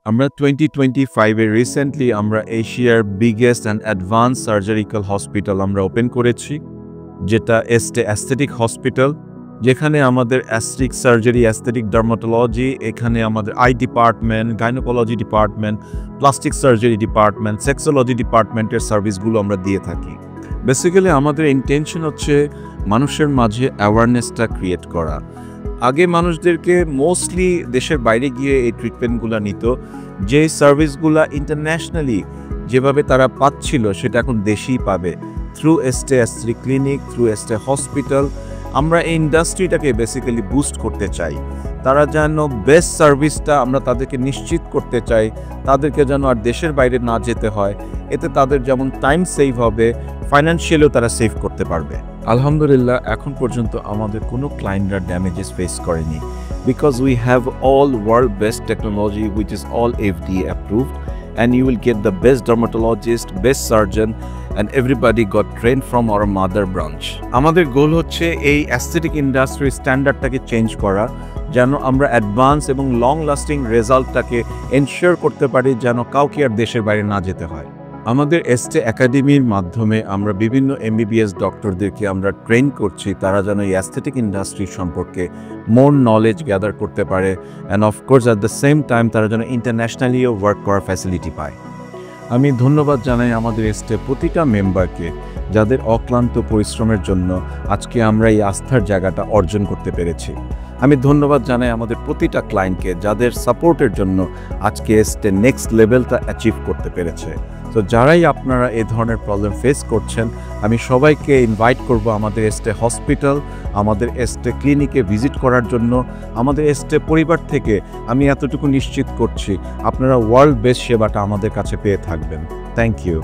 আমরা 2025 এ রিসেন্টলি আমরা এশিয়ার biggest and advance surgical hospital আমরা ওপেন করেছি, যেটা এস্টে অ্যাস্থেটিক হসপিটাল, যেখানে আমাদের অ্যাস্থেটিক সার্জারি, অ্যাস্থেটিক ডার্মাটোলজি, এখানে আমাদের eye department, gynaecology department, plastic surgery department, sexology ডিপার্টমেন্টের সার্ভিসগুলো আমরা দিয়ে থাকি। বেসিক্যালি আমাদের ইন্টেনশন হচ্ছে মানুষের মাঝে অ্যাওয়ারনেসটা ক্রিয়েট করা। আগে মানুষদেরকে মোস্টলি দেশের বাইরে গিয়ে এই ট্রিটমেন্টগুলো নিত, যে সার্ভিসগুলো ইন্টারন্যাশনালি যেভাবে তারা পাচ্ছিল সেটা এখন দেশেই পাবে, through এস্টে aesthetic clinic, through এস্টে hospital. আমরা এই ইন্ডাস্ট্রিটাকে বেসিক্যালি বুস্ট করতে চাই। তারা যেন বেস্ট সার্ভিসটা আমরা তাদেরকে নিশ্চিত করতে চাই, তাদেরকে যেন আর দেশের বাইরে না যেতে হয়। এতে তাদের যেমন টাইম সেভ হবে, ফাইন্যান্সিয়ালিও তারা সেভ করতে পারবে। আলহামদুলিল্লাহ, এখন পর্যন্ত আমাদের কোনো ক্লায়েন্টরা ড্যামেজেস ফেস করেনি, because we have all world best technology which is all FDA approved, and you will get the best dermatologist, best surgeon, and everybody got trained from our mother branch. আমাদের গোল হচ্ছে এই aesthetic ইন্ডাস্ট্রির স্ট্যান্ডার্ডটাকে change করা, যেন আমরা advance এবং long lasting রেজাল্টটাকে ensure করতে পারি, যেন কাউকে আর দেশের বাইরে না যেতে হয়। আমাদের এস্টে একাডেমির মাধ্যমে আমরা বিভিন্ন MBBS ডক্টরদেরকে আমরা ট্রেন করছি, তারা যেন এই অ্যাস্থেটিক ইন্ডাস্ট্রি সম্পর্কে মোর নলেজ গ্যাদার করতে পারে, and of course at the same time তারা যেন ইন্টারন্যাশনালিও ওয়ার্ক করার ফ্যাসিলিটি পায়। আমি ধন্যবাদ জানাই আমাদের এস্টে প্রতিটা মেম্বারকে, যাদের অক্লান্ত পরিশ্রমের জন্য আজকে আমরা এই আস্থার জায়গাটা অর্জন করতে পেরেছি। আমি ধন্যবাদ জানাই আমাদের প্রতিটা ক্লায়েন্টকে, যাদের সাপোর্টের জন্য আজকে এস্টে নেক্সট লেভেলটা অ্যাচিভ করতে পেরেছে। তো যারাই আপনারা এই ধরনের প্রবলেম ফেস করছেন, আমি সবাইকে ইনভাইট করব আমাদের এস্টে হসপিটাল, আমাদের এস্টে ক্লিনিকে ভিজিট করার জন্য। আমাদের এস্টে পরিবার থেকে আমি এতটুকু নিশ্চিত করছি, আপনারা ওয়ার্ল্ড বেস্ট সেবাটা আমাদের কাছে পেয়ে থাকবেন। Thank you.